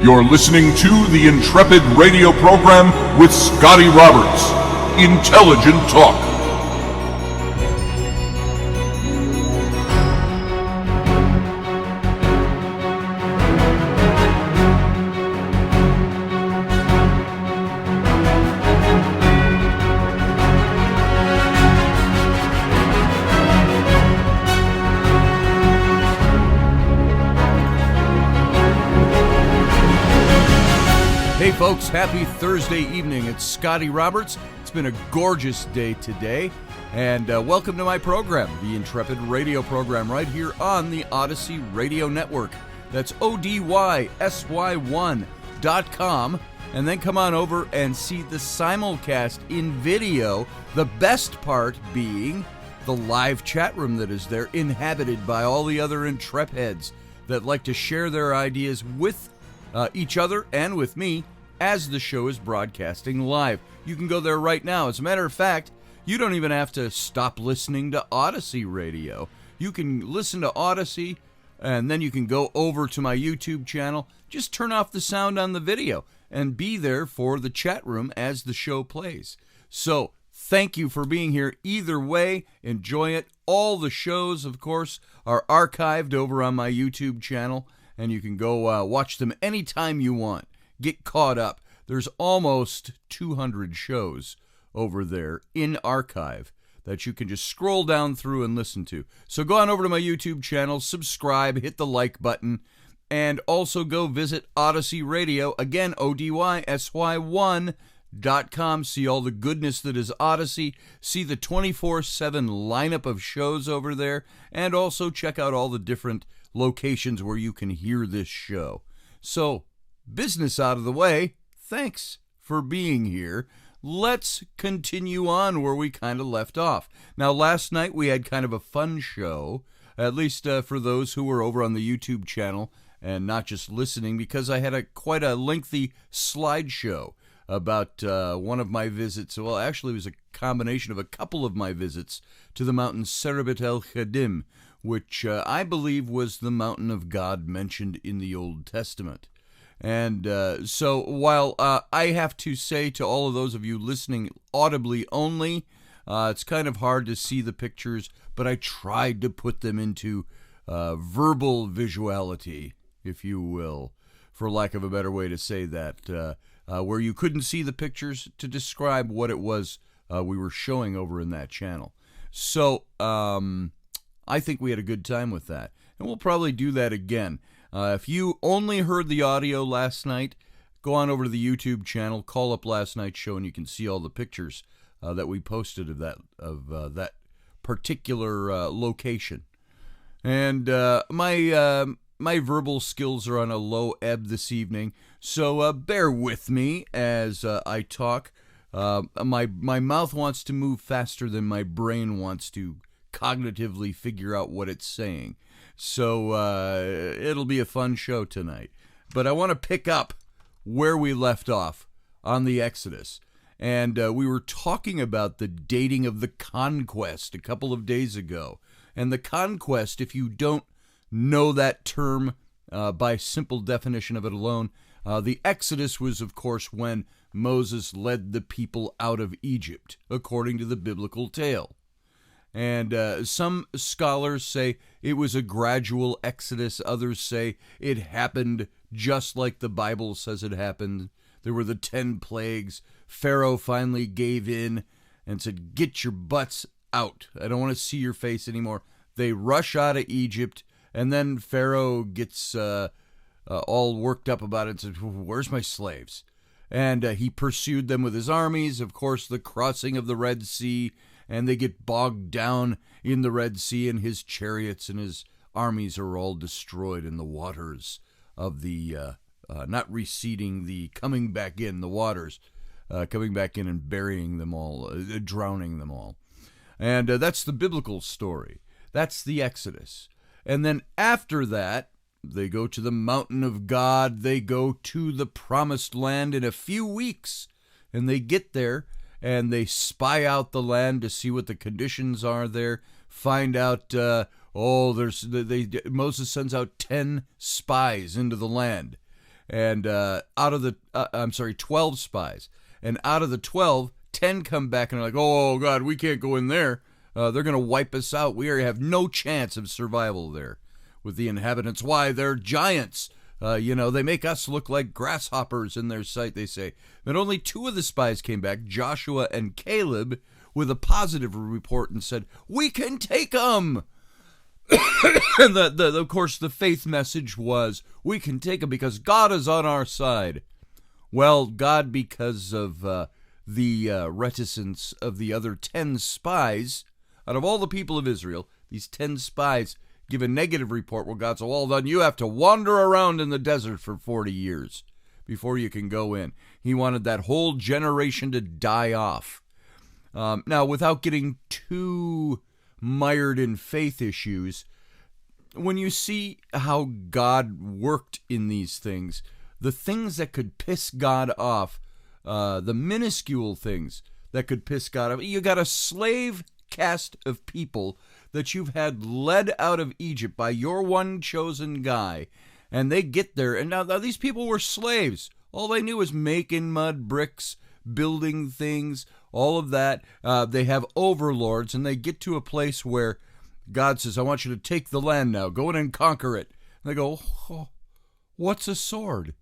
You're listening to the Intrepid radio program with Scotty Roberts. Intelligent Talk. Hey folks, happy Thursday evening. It's Scotty Roberts. It's been a gorgeous day today, and welcome to my program, the Intrepid radio program, right here on the Odyssey Radio Network. That's ODYSY1.com, and then come on over and see the simulcast in video, the best part being the live chat room that is there, inhabited by all the other Intrepheads that like to share their ideas with each other and with me as the show is broadcasting live. You can go there right now. As a matter of fact, you don't even have to stop listening to Odyssey Radio. You can listen to Odyssey, and then you can go over to my YouTube channel. Just turn off the sound on the video and be there for the chat room as the show plays. So, thank you for being here. Either way, enjoy it. All the shows, of course, are archived over on my YouTube channel, and you can go watch them anytime you want. Get caught up. There's almost 200 shows over there in archive that you can just scroll down through and listen to. So go on over to my YouTube channel, subscribe, hit the like button, and also go visit Odyssey Radio. Again, ODYSY1.com. See all the goodness that is Odyssey. See the 24/7 lineup of shows over there, and also check out all the different locations where you can hear this show. So, business out of the way. Thanks for being here. Let's continue on where we kind of left off. Now, last night we had kind of a fun show, at least for those who were over on the YouTube channel and not just listening, because I had quite a lengthy slideshow about one of my visits. Well, actually, it was a combination of a couple of my visits to the mountain Serabit el-Khadim, which I believe was the mountain of God mentioned in the Old Testament. And so while I have to say to all of those of you listening audibly only, it's kind of hard to see the pictures, but I tried to put them into verbal visuality, if you will, for lack of a better way to say that, where you couldn't see the pictures to describe what it was we were showing over in that channel. So I think we had a good time with that, and we'll probably do that again. If you only heard the audio last night, go on over to the YouTube channel, call up last night's show, and you can see all the pictures that we posted of that particular location. And my verbal skills are on a low ebb this evening, so bear with me as I talk. My mouth wants to move faster than my brain wants to cognitively figure out what it's saying. So it'll be a fun show tonight. But I want to pick up where we left off on the Exodus. And we were talking about the dating of the conquest a couple of days ago. And the conquest, if you don't know that term by simple definition of it alone, the Exodus was, of course, when Moses led the people out of Egypt, according to the biblical tale. And some scholars say it was a gradual exodus. Others say it happened just like the Bible says it happened. There were the 10 plagues. Pharaoh finally gave in and said, "Get your butts out. I don't want to see your face anymore." They rush out of Egypt, and then Pharaoh gets all worked up about it and said, "Where's my slaves?" And he pursued them with his armies. Of course, the crossing of the Red Sea, and they get bogged down in the Red Sea, and his chariots and his armies are all destroyed in the waters of the, not receding, the coming back in, the waters coming back in and burying them all, drowning them all. And that's the biblical story. That's the Exodus. And then after that, They go to the mountain of God. They go to the promised land in a few weeks. And they get there and they spy out the land to see what the conditions are there. Find out, Moses sends out 10 spies into the land. And 12 spies. And out of the 12, 10 come back and are like, oh, God, we can't go in there. They're going to wipe us out. We have no chance of survival there with the inhabitants. Why? They're giants. They make us look like grasshoppers in their sight, they say. But only 2 of the spies came back, Joshua and Caleb, with a positive report and said, we can take them. And of course, the faith message was, we can take them because God is on our side. Well, God, because of the reticence of the other 10 spies, out of all the people of Israel, these 10 spies give a negative report. Well, God said, well done, you have to wander around in the desert for 40 years before you can go in. He wanted that whole generation to die off. Now, without getting too mired in faith issues, when you see how God worked in these things, the things that could piss God off, the minuscule things that could piss God off, you got a slave caste of people that you've had led out of Egypt by your one chosen guy, and they get there, and now these people were slaves. All they knew was making mud bricks, building things, all of that. They have overlords, and they get to a place where God says, I want you to take the land now. Go in and conquer it. And they go, oh, what's a sword?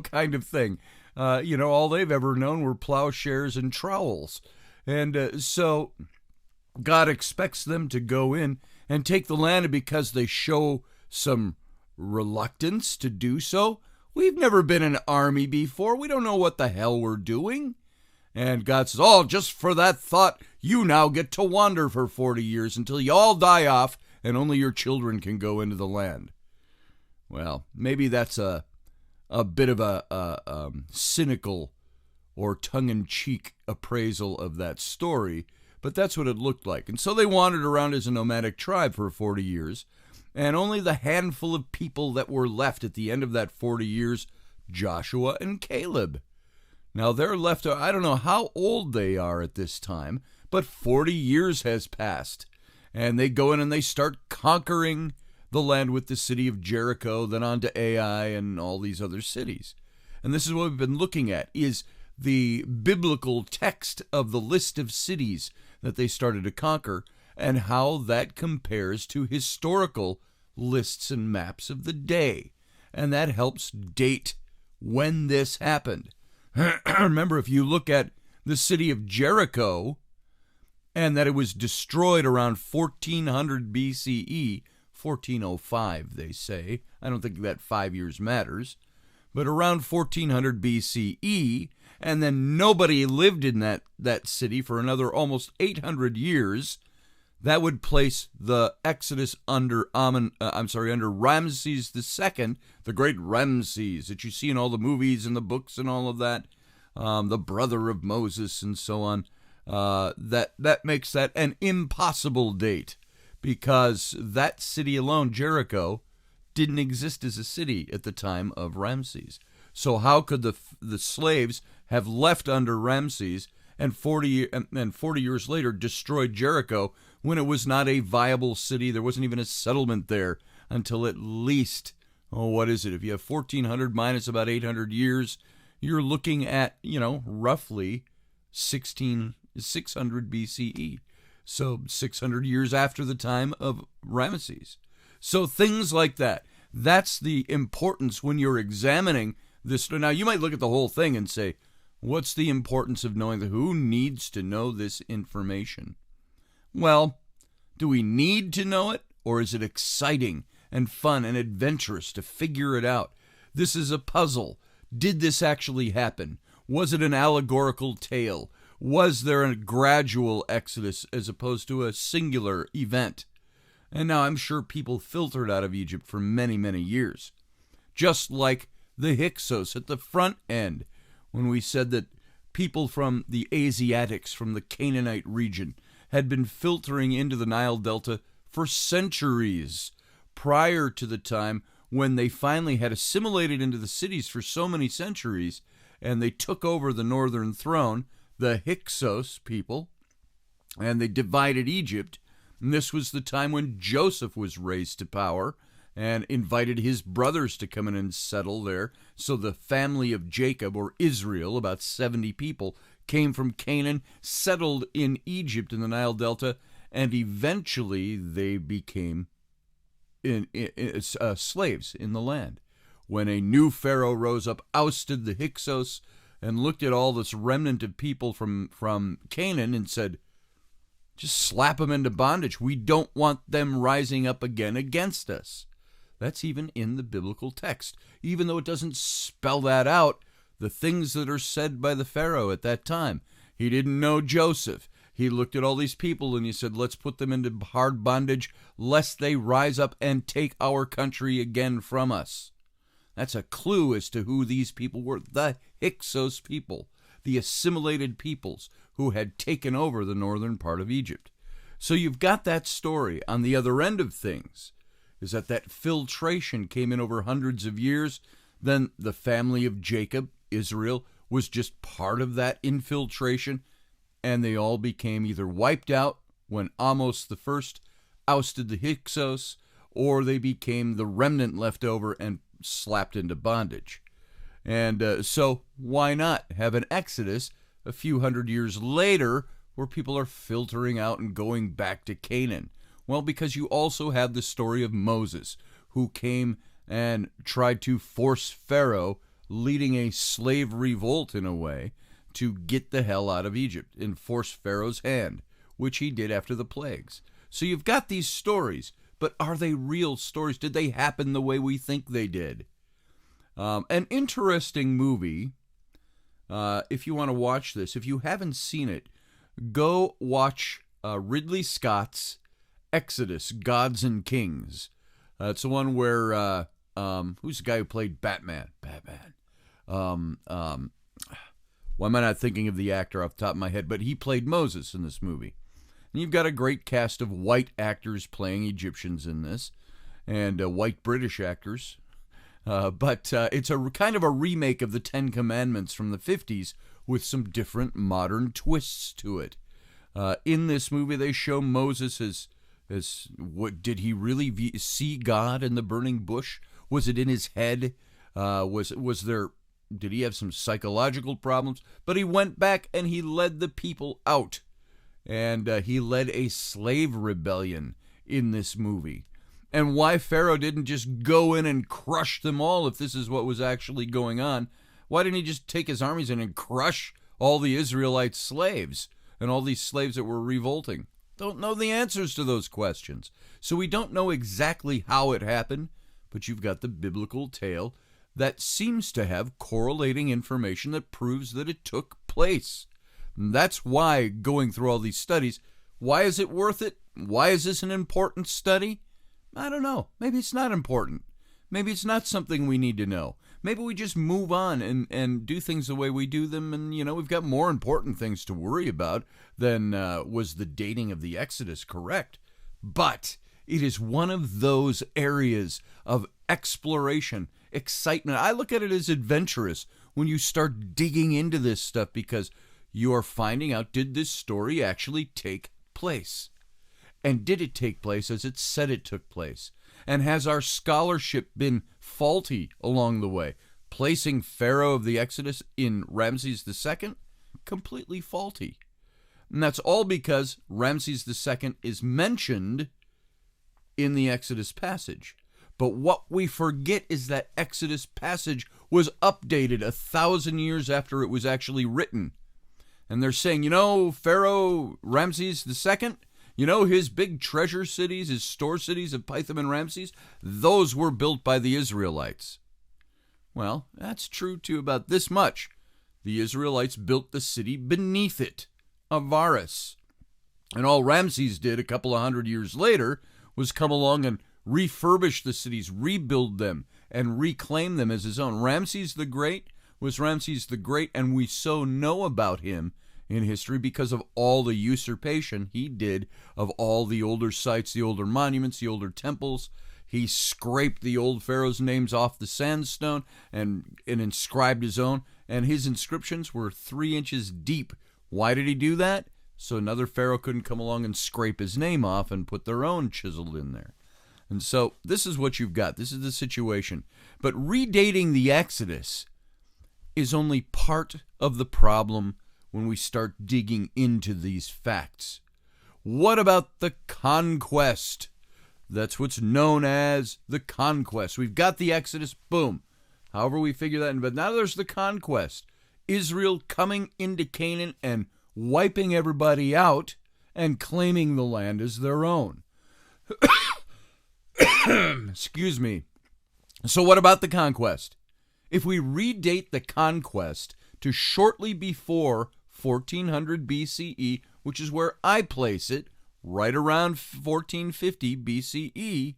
Kind of thing. All they've ever known were plowshares and trowels. And so God expects them to go in and take the land, and because they show some reluctance to do so, we've never been an army before. We don't know what the hell we're doing. And God says, oh, just for that thought, you now get to wander for 40 years until you all die off and only your children can go into the land. Well, maybe that's a bit of a cynical or tongue-in-cheek appraisal of that story, but that's what it looked like. And so they wandered around as a nomadic tribe for 40 years, and only the handful of people that were left at the end of that 40 years, Joshua and Caleb. Now they're left, I don't know how old they are at this time, but 40 years has passed, and they go in and they start conquering the land with the city of Jericho, then on to Ai and all these other cities. And this is what we've been looking at, is the biblical text of the list of cities that they started to conquer and how that compares to historical lists and maps of the day. And that helps date when this happened. Remember, if you look at the city of Jericho and that it was destroyed around 1400 BCE, 1405 they say, I don't think that 5 years matters, but around 1400 BCE, and then nobody lived in that city for another almost 800 years, that would place the Exodus under Ramses II, the great Ramses that you see in all the movies and the books and all of that, the brother of Moses and so on. That makes that an impossible date, because that city alone, Jericho, didn't exist as a city at the time of Ramses. So how could the slaves have left under Ramses and 40 years later destroyed Jericho when it was not a viable city? There wasn't even a settlement there until at least, what is it? If you have 1400 minus about 800 years, you're looking at, roughly 600 BCE. So 600 years after the time of Ramses. So things like that. That's the importance when you're examining this. Now, you might look at the whole thing and say, what's the importance of knowing that? Who needs to know this information? Well, do we need to know it, or is it exciting and fun and adventurous to figure it out? This is a puzzle. Did this actually happen? Was it an allegorical tale? Was there a gradual exodus as opposed to a singular event? And now I'm sure people filtered out of Egypt for many, many years. Just like the Hyksos at the front end, when we said that people from the Asiatics, from the Canaanite region, had been filtering into the Nile Delta for centuries prior to the time when they finally had assimilated into the cities for so many centuries, and they took over the northern throne, the Hyksos people, and they divided Egypt. And this was the time when Joseph was raised to power and invited his brothers to come in and settle there. So the family of Jacob, or Israel, about 70 people, came from Canaan, settled in Egypt in the Nile Delta, and eventually they became slaves in the land. When a new pharaoh rose up, ousted the Hyksos, and looked at all this remnant of people from Canaan and said, just slap them into bondage. We don't want them rising up again against us. That's even in the biblical text. Even though it doesn't spell that out, the things that are said by the Pharaoh at that time. He didn't know Joseph. He looked at all these people and he said, let's put them into hard bondage, lest they rise up and take our country again from us. That's a clue as to who these people were. The Hyksos people, the assimilated peoples who had taken over the northern part of Egypt. So you've got that story. On the other end of things is that filtration came in over hundreds of years. Then the family of Jacob, Israel, was just part of that infiltration, and they all became either wiped out when Amos the first ousted the Hyksos, or they became the remnant left over and slapped into bondage. And so why not have an exodus a few hundred years later where people are filtering out and going back to Canaan? Well, because you also have the story of Moses, who came and tried to force Pharaoh, leading a slave revolt in a way, to get the hell out of Egypt and force Pharaoh's hand, which he did after the plagues. So you've got these stories, but are they real stories? Did they happen the way we think they did? An interesting movie, if you want to watch this, if you haven't seen it, go watch Ridley Scott's Exodus, Gods and Kings. It's the one where, who's the guy who played Batman? Why am I not thinking of the actor off the top of my head? But he played Moses in this movie. And you've got a great cast of white actors playing Egyptians in this, and white British actors. But it's a kind of a remake of the Ten Commandments from the 50s with some different modern twists to it. In this movie, they show Moses as what did he really see God in the burning bush? Was it in his head? Did he have some psychological problems? But he went back and he led the people out. And he led a slave rebellion in this movie. And why Pharaoh didn't just go in and crush them all if this is what was actually going on. Why didn't he just take his armies in and crush all the Israelite slaves and all these slaves that were revolting? Don't know the answers to those questions. So we don't know exactly how it happened, but you've got the biblical tale that seems to have correlating information that proves that it took place. And that's why, going through all these studies, why is it worth it? Why is this an important study? I don't know. Maybe it's not important. Maybe it's not something we need to know. Maybe we just move on and do things the way we do them, and, we've got more important things to worry about than was the dating of the Exodus correct. But it is one of those areas of exploration, excitement. I look at it as adventurous when you start digging into this stuff, because you are finding out, did this story actually take place? And did it take place as it said it took place? And has our scholarship been faulty along the way? Placing Pharaoh of the Exodus in Ramses II? Completely faulty. And that's all because Ramses II is mentioned in the Exodus passage. But what we forget is that Exodus passage was updated 1,000 years after it was actually written. And they're saying, Pharaoh Ramses II, his big treasure cities, his store cities of Pithom and Ramses, those were built by the Israelites. Well, that's true too about this much. The Israelites built the city beneath it, Avaris. And all Ramses did a couple of hundred years later was come along and refurbish the cities, rebuild them, and reclaim them as his own. Ramses the Great was Ramses the Great, and we so know about him in history because of all the usurpation he did of all the older sites, the older monuments, the older temples. He scraped the old pharaohs' names off the sandstone and inscribed his own, and his inscriptions were 3 inches deep. Why did he do that? So another pharaoh couldn't come along and scrape his name off and put their own chiseled in there. And so this is what you've got. This is the situation. But redating the Exodus is only part of the problem when we start digging into these facts. What about the conquest? That's what's known as the conquest. We've got the Exodus, boom. However we figure that in, but now there's the conquest. Israel coming into Canaan and wiping everybody out and claiming the land as their own. Excuse me. So what about the conquest? If we redate the conquest to shortly before 1400 BCE, which is where I place it, right around 1450 BCE,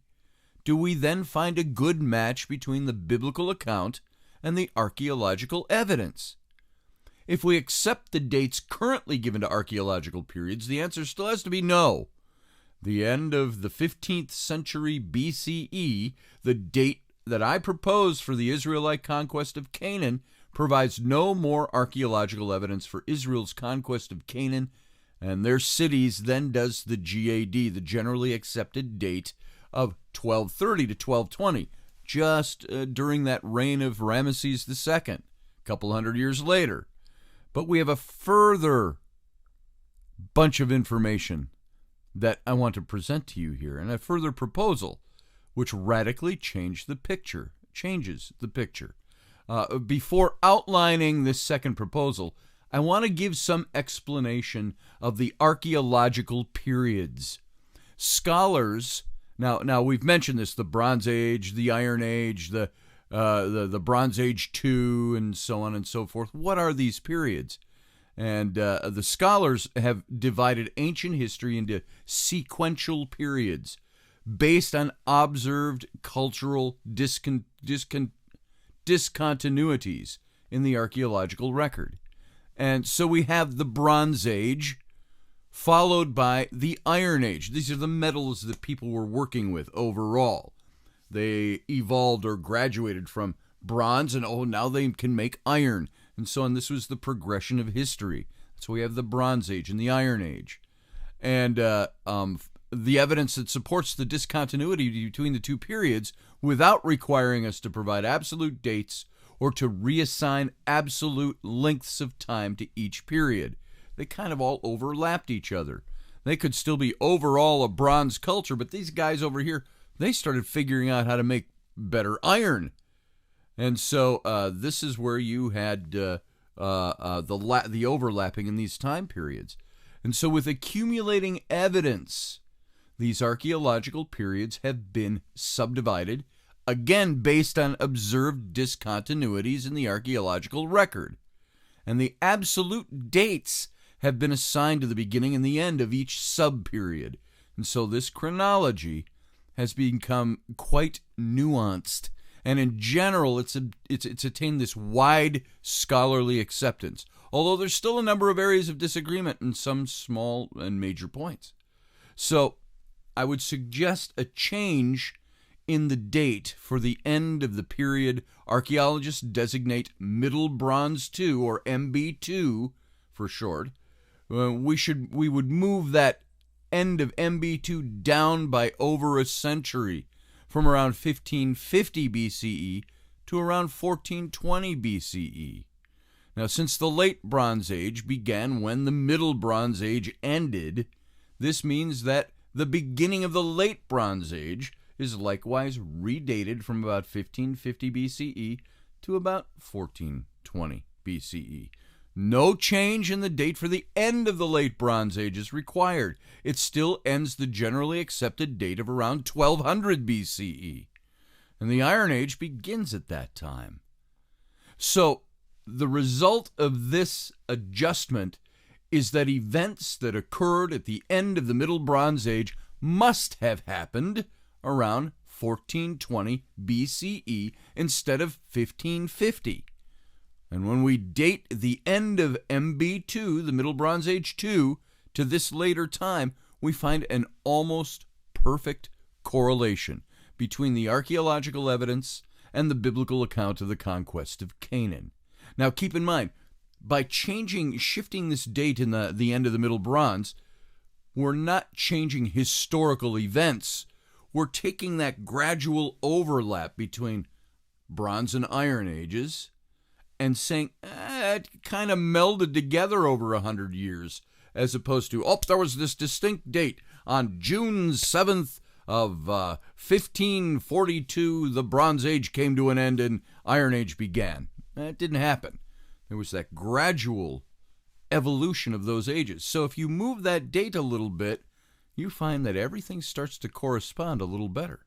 do we then find a good match between the biblical account and the archaeological evidence? If we accept the dates currently given to archaeological periods, the answer still has to be no. The end of the 15th century BCE, the date that I propose for the Israelite conquest of Canaan, provides no more archaeological evidence for Israel's conquest of Canaan and their cities than does the GAD, the generally accepted date of 1230 to 1220, just during that reign of Ramesses II, a couple hundred years later. But we have a further bunch of information that I want to present to you here, and a further proposal which radically changes the picture. Before outlining this second proposal, I want to give some explanation of the archaeological periods. Scholars, now we've mentioned this, the Bronze Age, the Iron Age, the Bronze Age II, and so on and so forth. What are these periods? And the scholars have divided ancient history into sequential periods based on observed cultural discontinuities in the archaeological record. And so we have the Bronze Age, followed by the Iron Age. These are the metals that people were working with overall. They evolved or graduated from bronze, and now they can make iron, and so on. This was the progression of history. So we have the Bronze Age and the Iron Age. And the evidence that supports the discontinuity between the two periods without requiring us to provide absolute dates or to reassign absolute lengths of time to each period. They kind of all overlapped each other. They could still be overall a bronze culture, but these guys over here, they started figuring out how to make better iron. And so this is where you had the overlapping in these time periods. And so with accumulating evidence, these archaeological periods have been subdivided, again based on observed discontinuities in the archaeological record. And the absolute dates have been assigned to the beginning and the end of each sub-period. And so this chronology has become quite nuanced. And in general, it's attained this wide scholarly acceptance, although there's still a number of areas of disagreement in some small and major points. So I would suggest a change in the date for the end of the period archaeologists designate Middle Bronze II, or MB2 for short. We would move that end of MB2 down by over a century, from around 1550 BCE to around 1420 BCE. Now, since the Late Bronze Age began when the Middle Bronze Age ended, this means that the beginning of the Late Bronze Age is likewise redated from about 1550 BCE to about 1420 BCE. No change in the date for the end of the Late Bronze Age is required. It still ends the generally accepted date of around 1200 BCE. And the Iron Age begins at that time. So the result of this adjustment is that events that occurred at the end of the Middle Bronze Age must have happened around 1420 BCE instead of 1550. And when we date the end of MB2, the Middle Bronze Age 2, to this later time, we find an almost perfect correlation between the archaeological evidence and the biblical account of the conquest of Canaan. Now, keep in mind, by shifting this date in the end of the Middle Bronze, we're not changing historical events. We're taking that gradual overlap between Bronze and Iron Ages and saying it kind of melded together over 100 years, as opposed to, there was this distinct date on June 7th of 1542, the Bronze Age came to an end and Iron Age began. That didn't happen. There was that gradual evolution of those ages. So if you move that date a little bit, you find that everything starts to correspond a little better.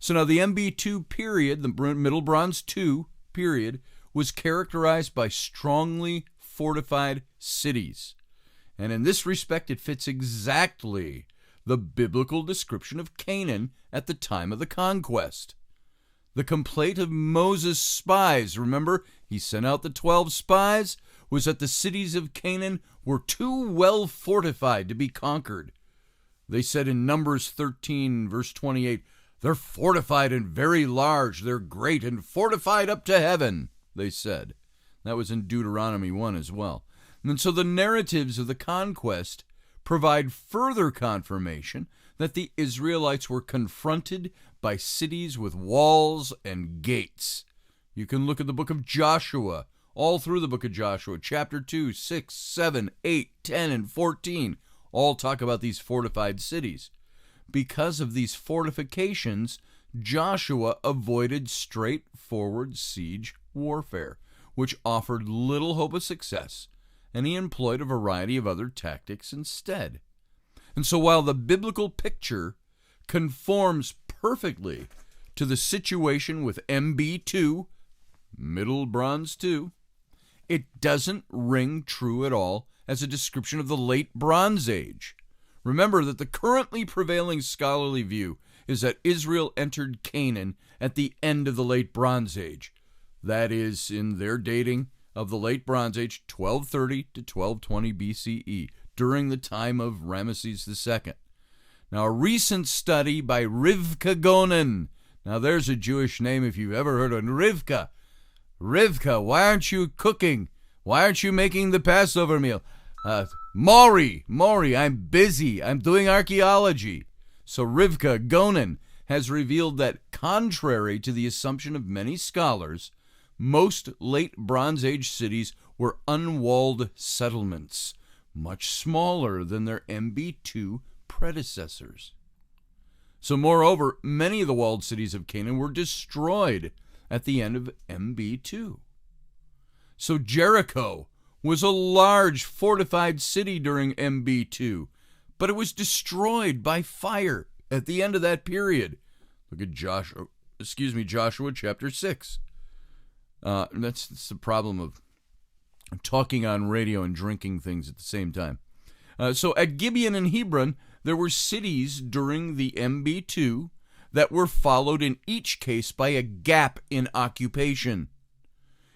So now the MB2 period, the Middle Bronze II period, was characterized by strongly fortified cities. And in this respect, it fits exactly the biblical description of Canaan at the time of the conquest. The complaint of Moses' spies, remember, he sent out the 12 spies, was that the cities of Canaan were too well fortified to be conquered. They said in Numbers 13, verse 28, they're fortified and very large, they're great and fortified up to heaven, they said. That was in Deuteronomy 1 as well. And so the narratives of the conquest provide further confirmation that the Israelites were confronted by cities with walls and gates. You can look at the book of Joshua, all through the book of Joshua, chapter 2, 6, 7, 8, 10, and 14, all talk about these fortified cities. Because of these fortifications, Joshua avoided straightforward siege warfare, which offered little hope of success, and he employed a variety of other tactics instead. And so while the biblical picture conforms perfectly to the situation with MB2, Middle Bronze II, it doesn't ring true at all as a description of the Late Bronze Age. Remember that the currently prevailing scholarly view is that Israel entered Canaan at the end of the Late Bronze Age. That is, in their dating of the Late Bronze Age, 1230 to 1220 BCE, during the time of Ramesses II. Now, a recent study by Rivka Gonen. Now, there's a Jewish name if you've ever heard of Rivka. Rivka, why aren't you cooking? Why aren't you making the Passover meal? Maury, I'm busy. I'm doing archaeology. So Rivka Gonen has revealed that, contrary to the assumption of many scholars, most Late Bronze Age cities were unwalled settlements, much smaller than their MB2 predecessors. So moreover, many of the walled cities of Canaan were destroyed at the end of MB2. So Jericho was a large fortified city during MB2, but it was destroyed by fire at the end of that period. Look at Joshua chapter 6. That's the problem of talking on radio and drinking things at the same time. So at Gibeon and Hebron, there were cities during the MB2 that were followed in each case by a gap in occupation.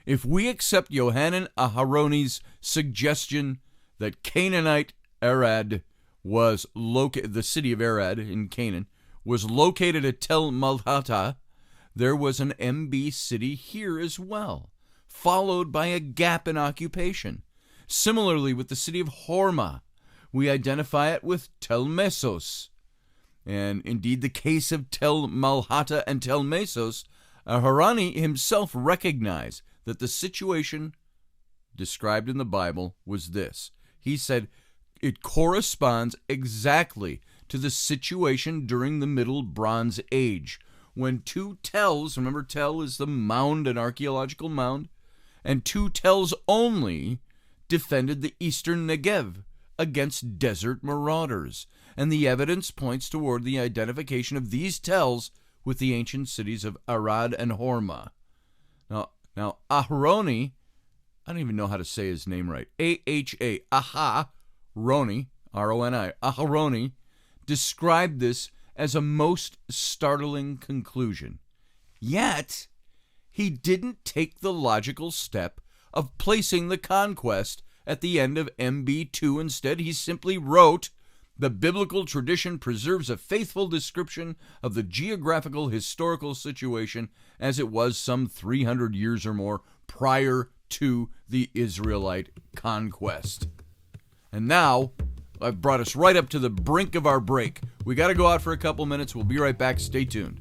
If we accept Yohanan Aharoni's suggestion that Canaanite Arad was located, the city of Arad in Canaan, was located at Tel Malhata, there was an MB city here as well, followed by a gap in occupation. Similarly, with the city of Horma, we identify it with Tel Mesos. And indeed, the case of Tel Malhata and Tel Mesos, Aharoni himself recognized that the situation described in the Bible was this. He said it corresponds exactly to the situation during the Middle Bronze Age, when two tells, remember Tel is the mound, an archaeological mound, and two tells only defended the eastern Negev against desert marauders. And the evidence points toward the identification of these tells with the ancient cities of Arad and Horma. Now Aharoni, I don't even know how to say his name right, Aharoni, R-O-N-I, Aharoni, described this as a most startling conclusion. Yet, he didn't take the logical step of placing the conquest at the end of MB2. Instead, he simply wrote The biblical tradition preserves a faithful description of the geographical historical situation as it was some 300 years or more prior to the Israelite conquest. And now, I've brought us right up to the brink of our break. We got to go out for a couple minutes. We'll be right back. Stay tuned.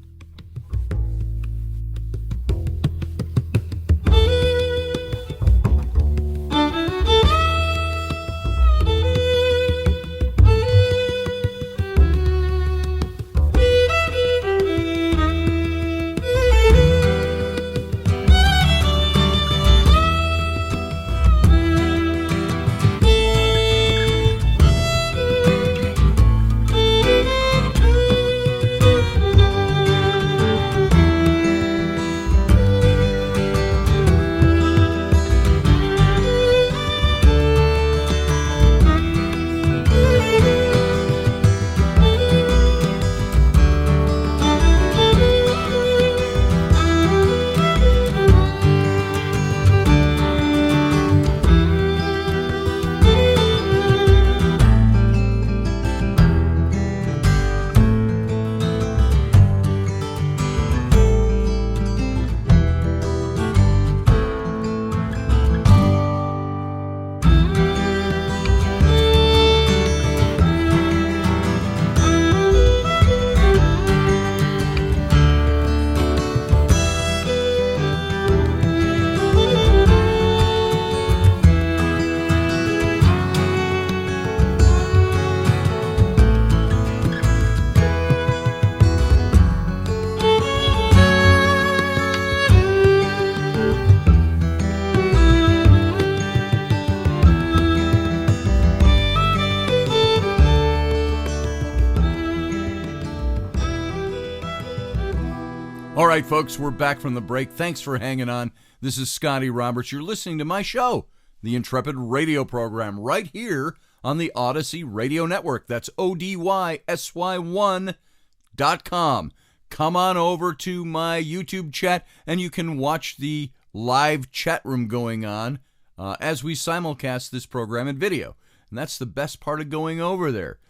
All right, folks, we're back from the break. Thanks for hanging on. This is Scotty Roberts. You're listening to my show, the Intrepid radio program, right here on the Odyssey Radio Network. That's ODYSY1.com. Come on over to my YouTube chat, and you can watch the live chat room going on as we simulcast this program in video. And that's the best part of going over there.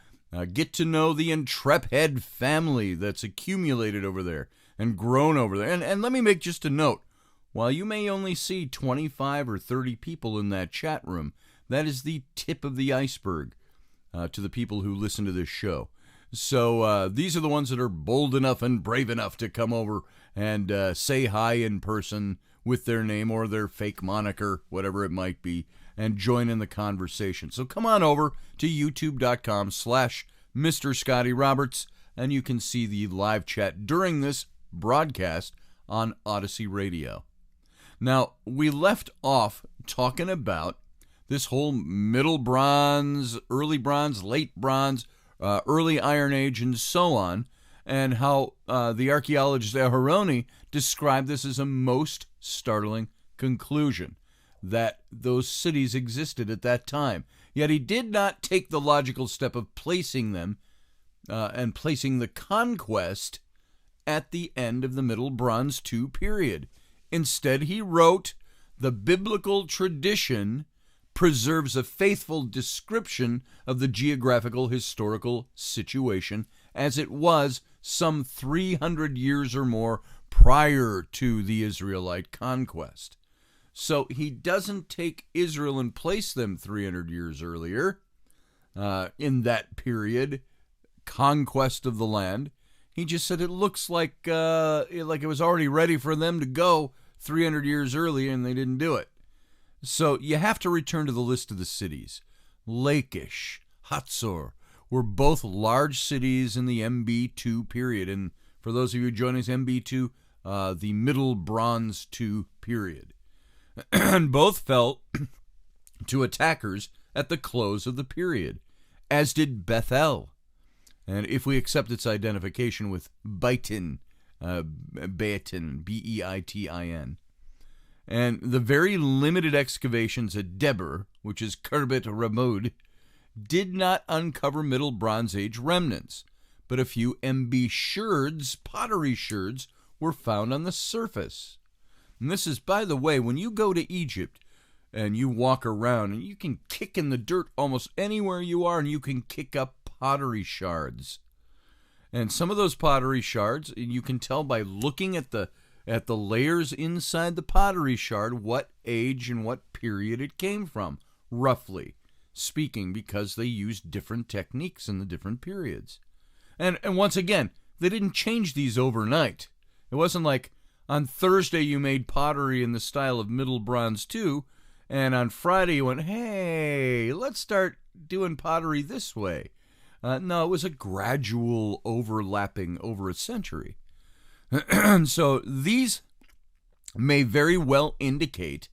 Get to know the Intrepid family that's accumulated over there and grown over there. And let me make just a note. While you may only see 25 or 30 people in that chat room, that is the tip of the iceberg to the people who listen to this show. So these are the ones that are bold enough and brave enough to come over and say hi in person with their name or their fake moniker, whatever it might be, and join in the conversation. So come on over to youtube.com/Mr. Scotty Roberts, and you can see the live chat during this broadcast on Odyssey Radio. Now, we left off talking about this whole Middle Bronze, Early Bronze, Late Bronze, Early Iron Age, and so on, and how the archaeologist Aharoni described this as a most startling conclusion, that those cities existed at that time. Yet he did not take the logical step of placing them and placing the conquest at the end of the Middle Bronze II period. Instead, he wrote, "The biblical tradition preserves a faithful description of the geographical historical situation as it was some 300 years or more prior to the Israelite conquest." So he doesn't take Israel and place them 300 years earlier in that period, conquest of the land. He just said it looks like it was already ready for them to go 300 years earlier, and they didn't do it. So you have to return to the list of the cities. Lachish, Hatzor were both large cities in the MB2 period. And for those of you joining us, MB2, the Middle Bronze II period. And both fell to attackers at the close of the period, as did Bethel. And if we accept its identification with Beitin, Beitin, B-E-I-T-I-N. And the very limited excavations at Deber, which is Kerbet Ramud, did not uncover Middle Bronze Age remnants, but a few MB sherds, pottery sherds, were found on the surface. And this is, by the way, when you go to Egypt and you walk around, and you can kick in the dirt almost anywhere you are, and you can kick up pottery shards. And some of those pottery shards, you can tell by looking at the layers inside the pottery shard what age and what period it came from, roughly speaking, because they used different techniques in the different periods. And once again, they didn't change these overnight. It wasn't like on Thursday you made pottery in the style of Middle Bronze 2, and on Friday you went, hey, let's start doing pottery this way. No, it was a gradual overlapping over a century. So these may very well indicate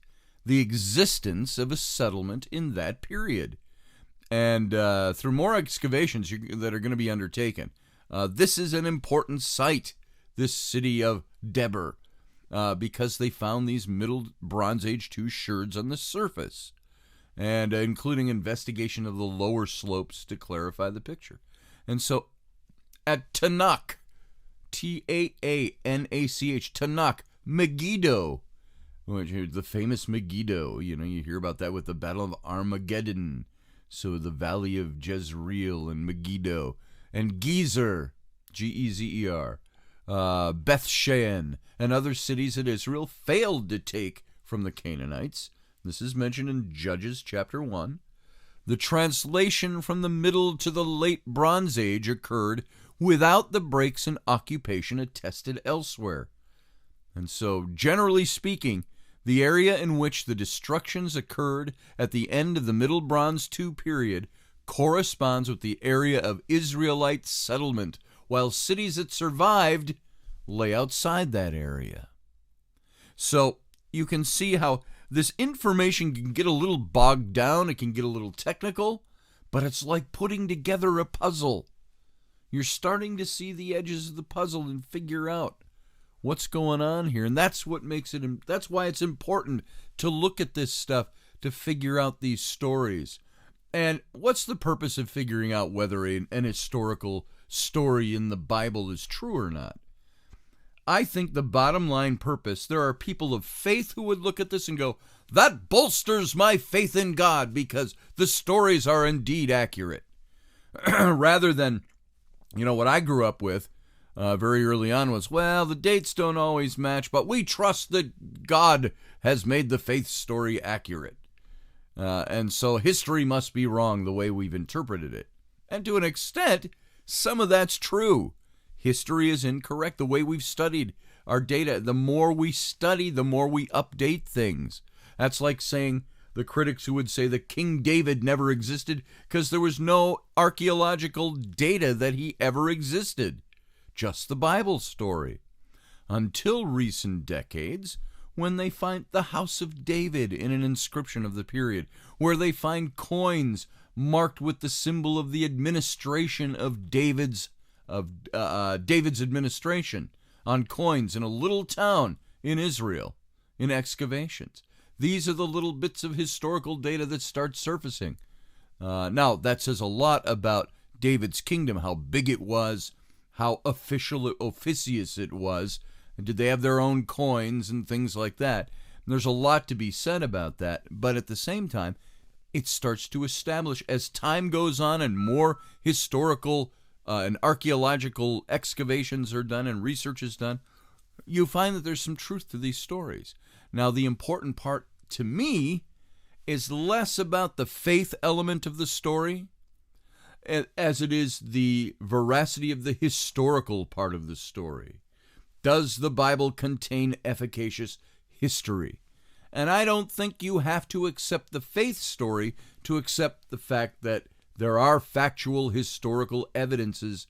the existence of a settlement in that period. And through more excavations that are going to be undertaken, this is an important site, this city of Deber, because they found these Middle Bronze Age 2 sherds on the surface, and including investigation of the lower slopes to clarify the picture. And so at Tanakh, T-A-A-N-A-C-H, Tanakh, Megiddo, the famous Megiddo, you hear about that with the Battle of Armageddon, so the Valley of Jezreel and Megiddo, and Gezer, G-E-Z-E-R, Beth Shean, and other cities that Israel failed to take from the Canaanites. This is mentioned in Judges chapter 1. The translation from the Middle to the Late Bronze Age occurred without the breaks in occupation attested elsewhere. And so, generally speaking, the area in which the destructions occurred at the end of the Middle Bronze II period corresponds with the area of Israelite settlement, while cities that survived lay outside that area. So, you can see how this information can get a little bogged down, it can get a little technical, but it's like putting together a puzzle. You're starting to see the edges of the puzzle and figure out what's going on here. And that's what makes it, that's why it's important to look at this stuff, to figure out these stories. And what's the purpose of figuring out whether an historical story in the Bible is true or not? I think the bottom line purpose, there are people of faith who would look at this and go, that bolsters my faith in God because the stories are indeed accurate. Rather than, what I grew up with very early on was, well, the dates don't always match, but we trust that God has made the faith story accurate. And so history must be wrong the way we've interpreted it. And to an extent, some of that's true. History is incorrect. The way we've studied our data, the more we study, the more we update things. That's like saying the critics who would say that King David never existed because there was no archaeological data that he ever existed. Just the Bible story. Until recent decades, when they find the House of David in an inscription of the period, where they find coins marked with the symbol of the administration of David's administration on coins in a little town in Israel in excavations. These are the little bits of historical data that start surfacing. Now, that says a lot about David's kingdom, how big it was, how officious it was, and did they have their own coins and things like that. And there's a lot to be said about that, but at the same time, it starts to establish, as time goes on and more historical and archaeological excavations are done and research is done, you find that there's some truth to these stories. Now, the important part to me is less about the faith element of the story as it is the veracity of the historical part of the story. Does the Bible contain efficacious history? And I don't think you have to accept the faith story to accept the fact that there are factual historical evidences.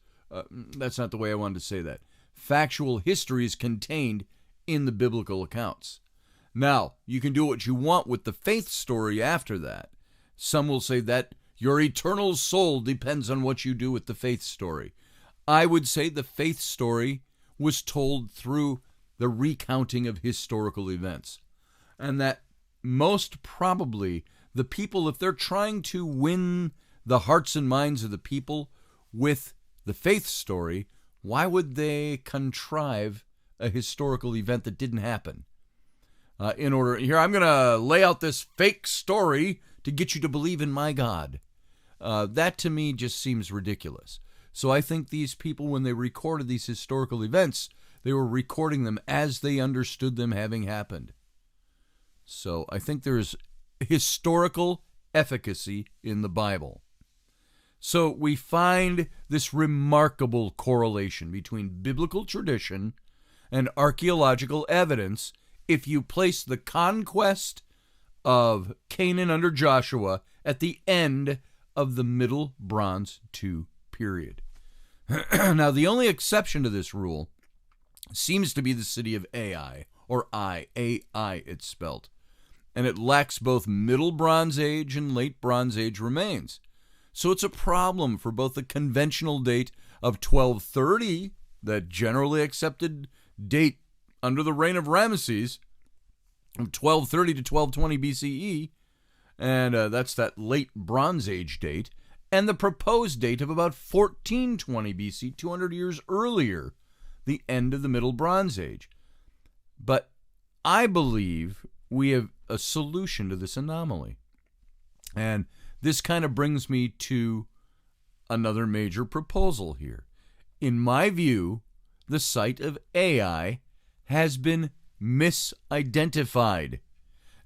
That's not the way I wanted to say that. Factual history is contained in the biblical accounts. Now, you can do what you want with the faith story after that. Some will say that your eternal soul depends on what you do with the faith story. I would say the faith story was told through the recounting of historical events. And that most probably the people, if they're trying to win the hearts and minds of the people with the faith story, why would they contrive a historical event that didn't happen? Here, I'm going to lay out this fake story to get you to believe in my God. That to me just seems ridiculous. So I think these people, when they recorded these historical events, they were recording them as they understood them having happened. So I think there's historical efficacy in the Bible. So we find this remarkable correlation between biblical tradition and archaeological evidence if you place the conquest of Canaan under Joshua at the end of the Middle Bronze II period. Now, the only exception to this rule seems to be the city of Ai, or A-I it's spelled, and it lacks both Middle Bronze Age and Late Bronze Age remains. So it's a problem for both the conventional date of 1230, that generally accepted date under the reign of Ramesses, of 1230 to 1220 BCE, and that's that Late Bronze Age date, and the proposed date of about 1420 BC, 200 years earlier, the end of the Middle Bronze Age. But I believe we have a solution to this anomaly. And this kind of brings me to another major proposal here. In my view, the site of Ai has been misidentified.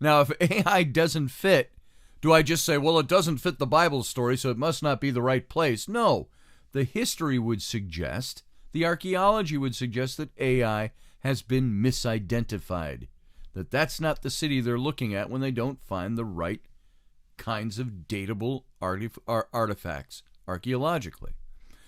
Now, if Ai doesn't fit, do I just say, well, it doesn't fit the Bible story, so it must not be the right place? No. The history would suggest, the archaeology would suggest that Ai has been misidentified, that that's not the city they're looking at when they don't find the right kinds of datable artifacts archaeologically.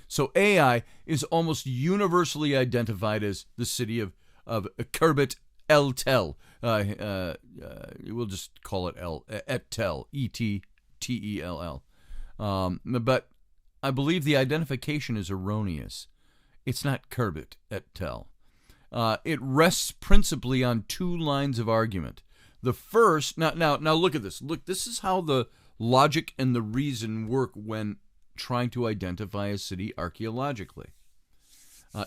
So Ai is almost universally identified as the city of Khirbet El Tel. We'll just call it Et Tel, E-T-T-E-L-L. But I believe the identification is erroneous. It's not Khirbet Et Tel. It rests principally on two lines of argument. The first, now look at this. Look, this is how the logic and the reason work when trying to identify a city archaeologically.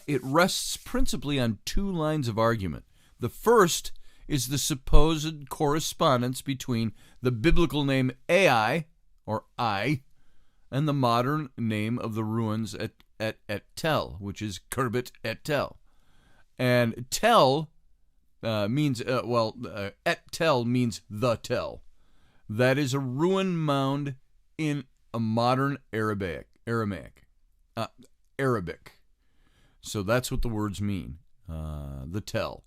It rests principally on two lines of argument. The first is the supposed correspondence between the biblical name Ai, or I, and the modern name of the ruins at Tel, which is Khirbet Et Tel. And Tel means, Et Tel means the Tel. That is a ruin mound in a modern Arabic. So that's what the words mean, the Tel.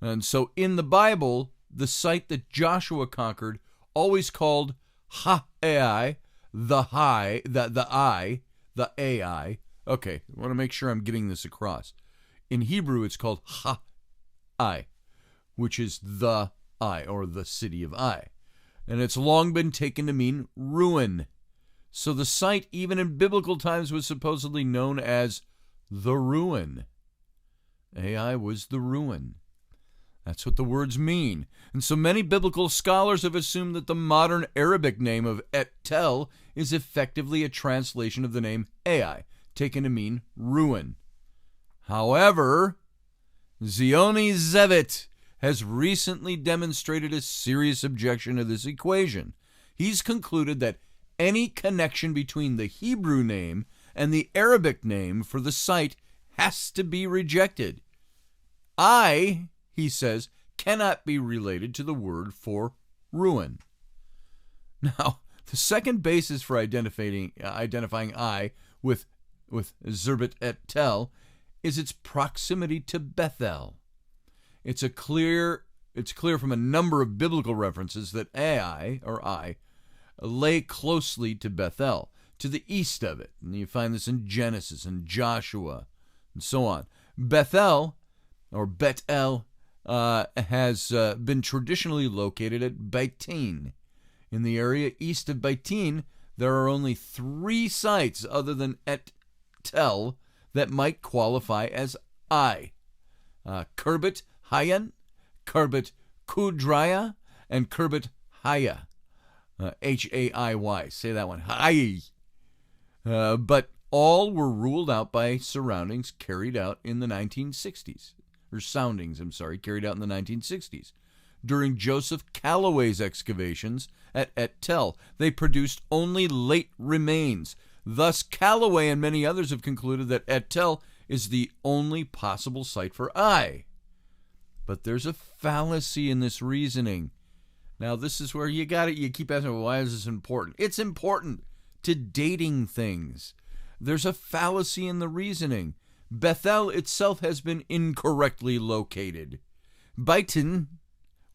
And so in the Bible, the site that Joshua conquered, always called Ha-Ai, the Ai. Okay, I want to make sure I'm getting this across. In Hebrew, it's called Ha-Ai, which is the Ai, or the city of Ai. And it's long been taken to mean ruin. So the site, even in biblical times, was supposedly known as the ruin. Ai was the ruin. That's what the words mean. And so many biblical scholars have assumed that the modern Arabic name of Et Tel is effectively a translation of the name Ai, taken to mean ruin. However, Zioni Zevit has recently demonstrated a serious objection to this equation. He's concluded that any connection between the Hebrew name and the Arabic name for the site has to be rejected. I, he says, cannot be related to the word for ruin. Now, the second basis for identifying I with Khirbet Et Tel is its proximity to Bethel. It's clear from a number of biblical references that Ai, or I, lay closely to Bethel, to the east of it. And you find this in Genesis and Joshua and so on. Bethel, or Bet-El, has been traditionally located at Beitin. In the area east of Beitin, there are only 3 sites other than Et Tel that might qualify as I. Khirbet Hayan, Khirbet Kudraya, and Khirbet Haya. H-A-I-Y. Say that one. Hay. But all were ruled out by soundings carried out in the 1960s. during Joseph Calloway's excavations at Et Tel. They produced only late remains. Thus, Calloway and many others have concluded that Et Tel is the only possible site for Ai. But there's a fallacy in this reasoning. Now, this is where you keep asking, well, why is this important? It's important to dating things. There's a fallacy in the reasoning. Bethel itself has been incorrectly located. Beitin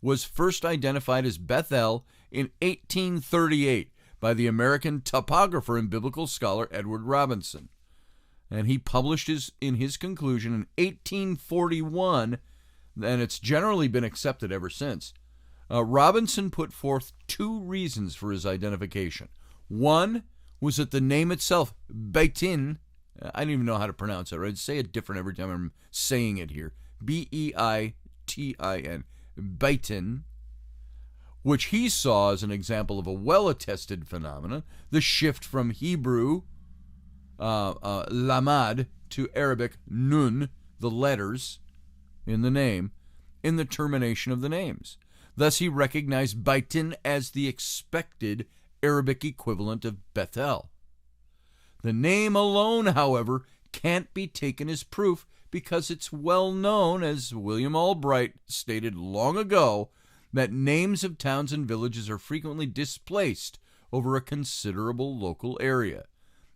was first identified as Bethel in 1838 by the American topographer and biblical scholar Edward Robinson. And he published in his conclusion in 1841, and it's generally been accepted ever since. Robinson put forth two reasons for his identification. One was that the name itself, Beitin, I don't even know how to pronounce it, right? Say it different every time I'm saying it here. Beitin, Beitin, which he saw as an example of a well-attested phenomenon, the shift from Hebrew, lamad, to Arabic, nun, the letters in the name, in the termination of the names. Thus, he recognized Beitin as the expected Arabic equivalent of Bethel. The name alone, however, can't be taken as proof because it's well known, as William Albright stated long ago, that names of towns and villages are frequently displaced over a considerable local area.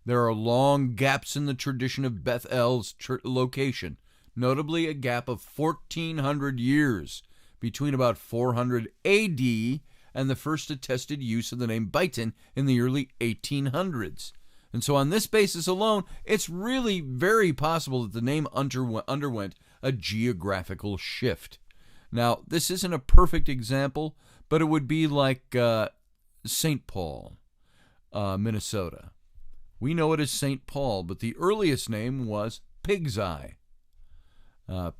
There are long gaps in the tradition of Bethel's location, notably a gap of 1,400 years between about 400 A.D. and the first attested use of the name Beitin in the early 1800s. And so on this basis alone, it's really very possible that the name underwent a geographical shift. Now, this isn't a perfect example, but it would be like St. Paul, Minnesota. We know it as St. Paul, but the earliest name was Pig's Eye.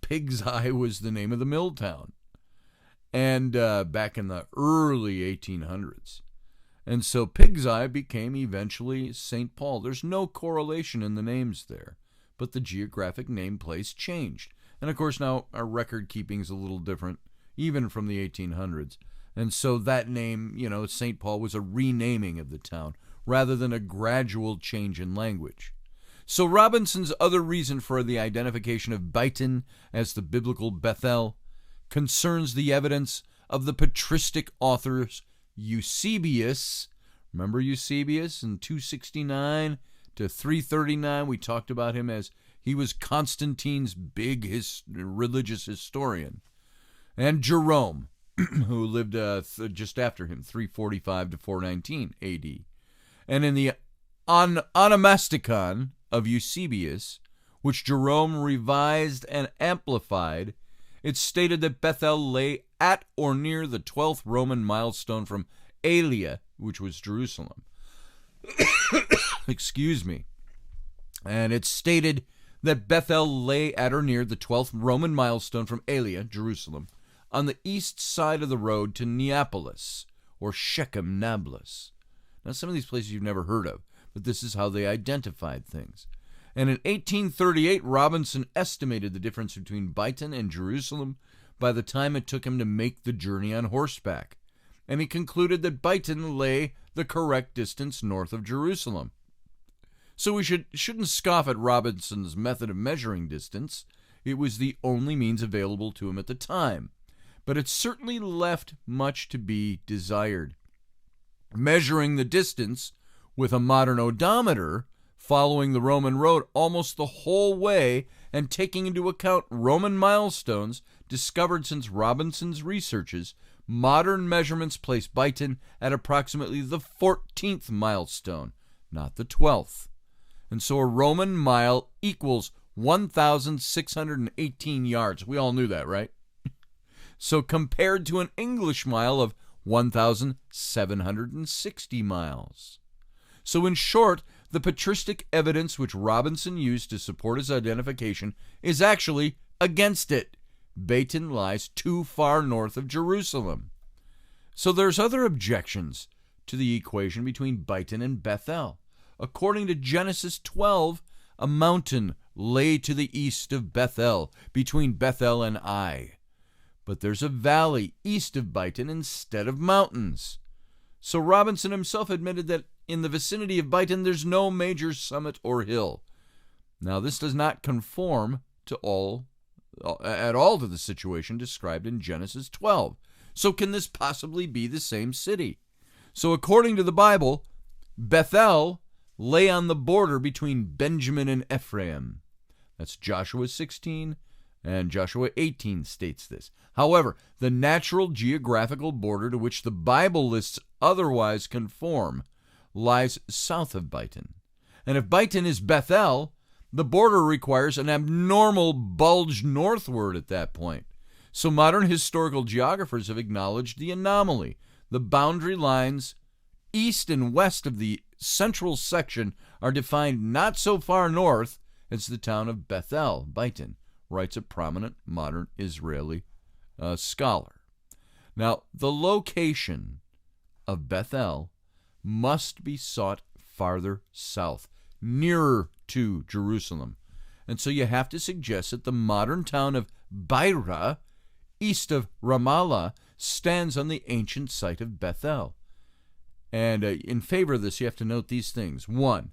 Pig's Eye was the name of the mill town, and back in the early 1800s. And so Pig's Eye became eventually St. Paul. There's no correlation in the names there, but the geographic name place changed. And of course now our record keeping is a little different, even from the 1800s. And so that name, St. Paul, was a renaming of the town rather than a gradual change in language. So Robinson's other reason for the identification of Beitin as the biblical Bethel concerns the evidence of the patristic authors Eusebius. Remember Eusebius in 269 to 339? We talked about him as he was Constantine's big religious historian. And Jerome, who lived just after him, 345 to 419 A.D. And in the Onomasticon of Eusebius, which Jerome revised and amplified, it stated that Bethel lay at or near the 12th Roman milestone from Aelia, which was Jerusalem. Excuse me. And it stated that Bethel lay at or near the 12th Roman milestone from Aelia, Jerusalem, on the east side of the road to Neapolis, or Shechem Nablus. Now, some of these places you've never heard of, but this is how they identified things. And in 1838, Robinson estimated the difference between Beitin and Jerusalem by the time it took him to make the journey on horseback. And he concluded that Beitin lay the correct distance north of Jerusalem. So we shouldn't scoff at Robinson's method of measuring distance. It was the only means available to him at the time. But it certainly left much to be desired. Measuring the distance with a modern odometer, following the Roman road almost the whole way and taking into account Roman milestones discovered since Robinson's researches, modern measurements place Beitin at approximately the 14th milestone, not the 12th. And so a Roman mile equals 1,618 yards. We all knew that, right? So compared to an English mile of 1,760 miles. So in short, the patristic evidence which Robinson used to support his identification is actually against it. Beitin lies too far north of Jerusalem. So there's other objections to the equation between Beitin and Bethel. According to Genesis 12, a mountain lay to the east of Bethel, between Bethel and Ai. but there's a valley east of Byton instead of mountains. So Robinson himself admitted that in the vicinity of Byton there's no major summit or hill. Now, this does not conform at all to the situation described in Genesis 12. So can this possibly be the same city? So according to the Bible, Bethel lay on the border between Benjamin and Ephraim. That's Joshua 16, and Joshua 18 states this. However, the natural geographical border to which the Bible lists otherwise conform lies south of Byton. And if Byton is Bethel, the border requires an abnormal bulge northward at that point. So modern historical geographers have acknowledged the anomaly. The boundary lines east and west of the central section are defined not so far north as the town of Bethel, Byton, writes a prominent modern Israeli scholar. Now, the location of Bethel must be sought farther south, nearer to Jerusalem. And so you have to suggest that the modern town of Beira, east of Ramallah, stands on the ancient site of Bethel. And in favor of this, you have to note these things. 1,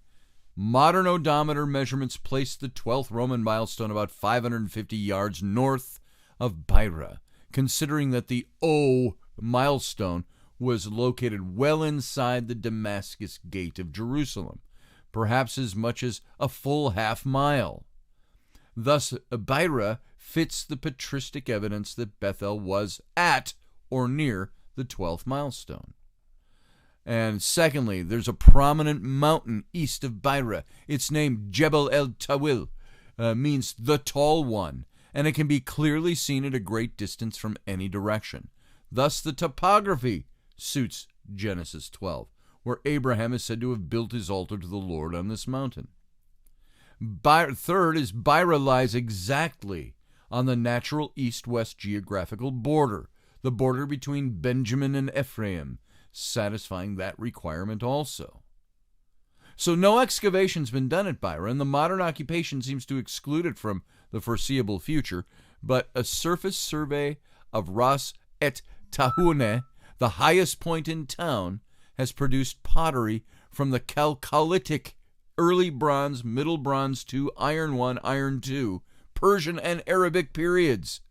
modern odometer measurements place the 12th Roman milestone about 550 yards north of Beira, considering that the O milestone was located well inside the Damascus Gate of Jerusalem, perhaps as much as a full half mile. Thus, Beira fits the patristic evidence that Bethel was at or near the 12th milestone. And secondly, there's a prominent mountain east of Beira. It's named Jebel el Tawil, means the tall one, and it can be clearly seen at a great distance from any direction. Thus, the topography suits Genesis 12, where Abraham is said to have built his altar to the Lord on this mountain. Third is Beira lies exactly on the natural east-west geographical border, the border between Benjamin and Ephraim, satisfying that requirement also. So no excavation's been done at Beira, and the modern occupation seems to exclude it from the foreseeable future, but a surface survey of Ras et Tahune, the highest point in town, has produced pottery from the Chalcolithic, early bronze, middle bronze to Iron I, Iron II, Persian and Arabic periods.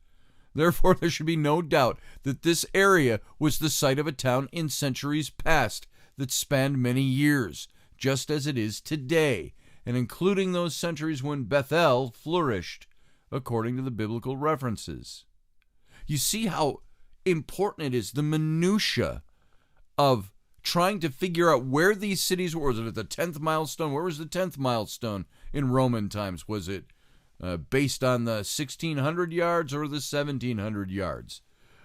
Therefore, there should be no doubt that this area was the site of a town in centuries past that spanned many years, just as it is today, and including those centuries when Bethel flourished, according to the biblical references. You see how important it is, the minutiae of trying to figure out where these cities were. Was it at the 10th milestone? Where was the 10th milestone in Roman times? Was it based on the 1,600 yards or the 1,700 yards?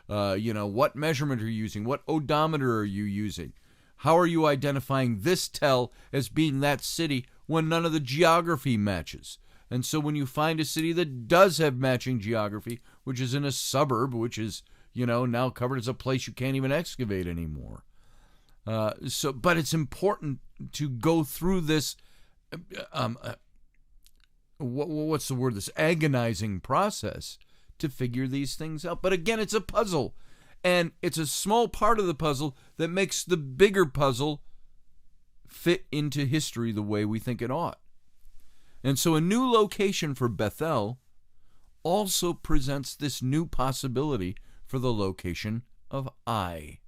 What measurement are you using? What odometer are you using? How are you identifying this tell as being that city when none of the geography matches? And so when you find a city that does have matching geography, which is in a suburb, which is, now covered as a place you can't even excavate anymore. But it's important to go through this, what's the word, this agonizing process to figure these things out. But again, it's a puzzle, and it's a small part of the puzzle that makes the bigger puzzle fit into history the way we think it ought. And so a new location for Bethel also presents this new possibility for the location of Ai.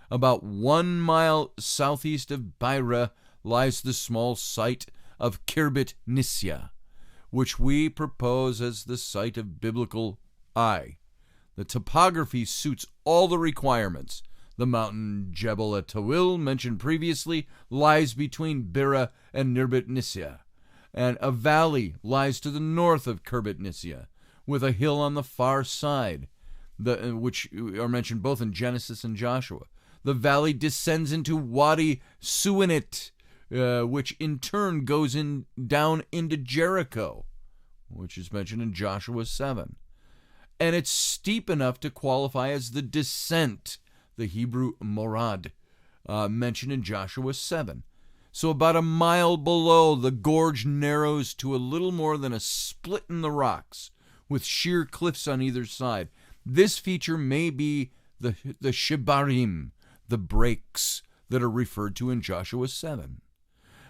About 1 mile southeast of Beira lies the small site of Khirbet Nisya, which we propose as the site of biblical Ai. The topography suits all the requirements. The mountain Jebel Tawil, mentioned previously, lies between Beira and Khirbet Nisya, and a valley lies to the north of Khirbet Nisya, with a hill on the far side, which are mentioned both in Genesis and Joshua. The valley descends into Wadi Suwanit, which in turn goes down into Jericho, which is mentioned in Joshua 7. And it's steep enough to qualify as the descent, the Hebrew morad, mentioned in Joshua 7. So about a mile below, the gorge narrows to a little more than a split in the rocks, with sheer cliffs on either side. This feature may be the shibarim, the breaks that are referred to in Joshua 7.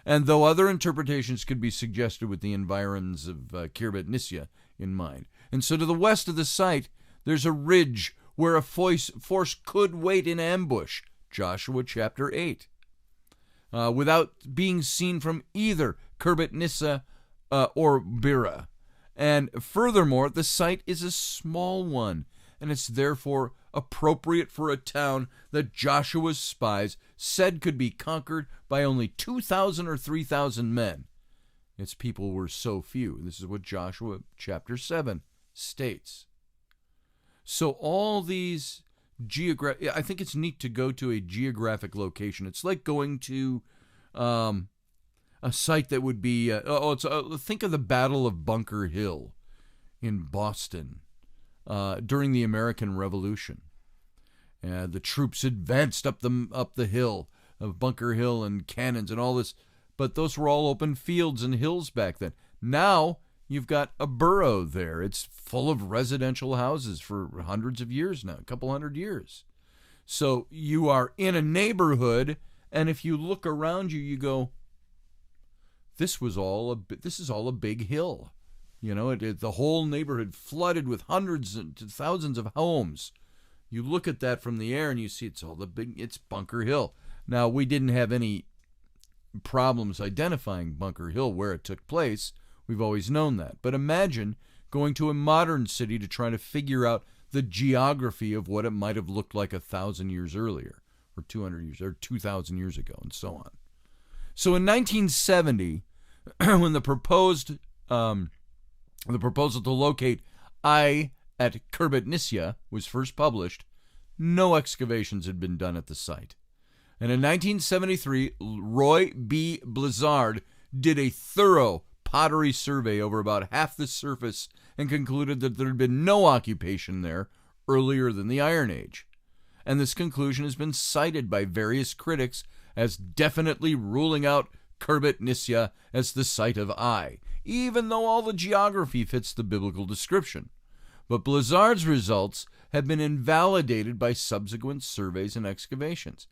And though other interpretations could be suggested with the environs of Khirbet Nisya in mind. And so to the west of the site, there's a ridge where a force could wait in ambush, Joshua chapter 8, without being seen from either Khirbet Nisya or Bira. And furthermore, the site is a small one, and it's therefore appropriate for a town that Joshua's spies said could be conquered by only 2,000 or 3,000 men. Its people were so few. This is what Joshua chapter 7 states. So all these I think it's neat to go to a geographic location. It's like going to a site that would be, think of the Battle of Bunker Hill in Boston during the American Revolution. The troops advanced up the hill of Bunker Hill and cannons and all this, but those were all open fields and hills back then. Now you've got a borough there. It's full of residential houses for hundreds of years now, a couple hundred years. So you are in a neighborhood, and if you look around you, you go, this is all a big hill. You know, the whole neighborhood flooded with hundreds and thousands of homes. You look at that from the air and you see it's Bunker Hill. Now, we didn't have any problems identifying Bunker Hill where it took place. We've always known that. But imagine going to a modern city to try to figure out the geography of what it might have looked like 1,000 years earlier, or 200 years, or 2,000 years ago, and so on. So in 1970, when the proposal to locate Ai at Khirbet Nisya was first published, no excavations had been done at the site. And in 1973, Roy B. Blizzard did a thorough pottery survey over about half the surface and concluded that there had been no occupation there earlier than the Iron Age. And this conclusion has been cited by various critics as definitely ruling out Khirbet Nisya as the site of Ai, even though all the geography fits the biblical description. But Blizzard's results have been invalidated by subsequent surveys and excavations.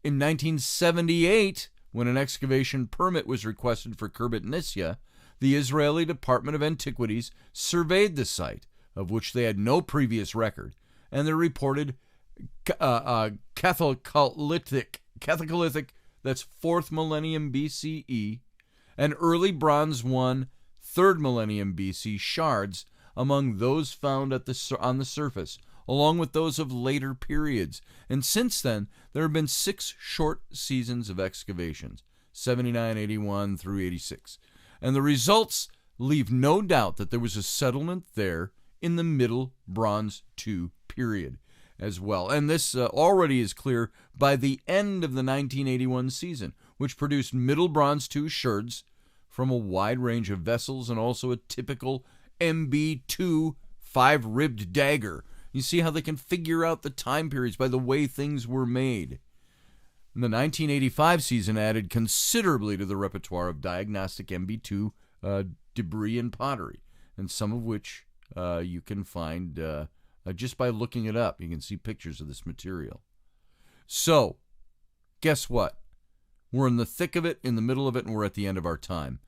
In 1978, when an excavation permit was requested for Khirbet Nisya, the Israeli Department of Antiquities surveyed the site, of which they had no previous record, and they reported Catholic, that's 4th millennium BCE, and early Bronze I, 3rd millennium BC shards among those found on the surface, along with those of later periods. And since then, there have been 6 short seasons of excavations, 79, 81 through 86. And the results leave no doubt that there was a settlement there in the Middle Bronze II period as well. And this already is clear by the end of the 1981 season, which produced Middle Bronze II sherds from a wide range of vessels and also a typical MB2 5-ribbed dagger. You see how they can figure out the time periods by the way things were made. And the 1985 season added considerably to the repertoire of diagnostic MB2 debris and pottery, and some of which you can find just by looking it up. You can see pictures of this material. So, guess what? We're in the thick of it, in the middle of it, and we're at the end of our time.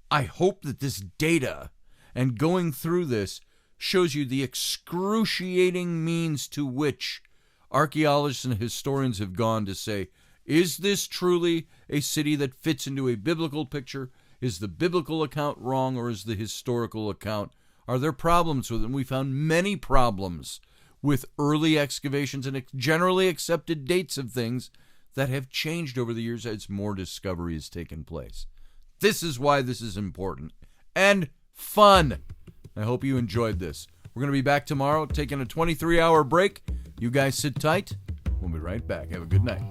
I hope that this data and going through this shows you the excruciating means to which archaeologists and historians have gone to say, is this truly a city that fits into a biblical picture? Is the biblical account wrong, or is the historical account? Are there problems with it? And we found many problems with early excavations and generally accepted dates of things that have changed over the years as more discovery has taken place. This is why this is important and fun. I hope you enjoyed this. We're going to be back tomorrow, taking a 23-hour break. You guys sit tight. We'll be right back. Have a good night.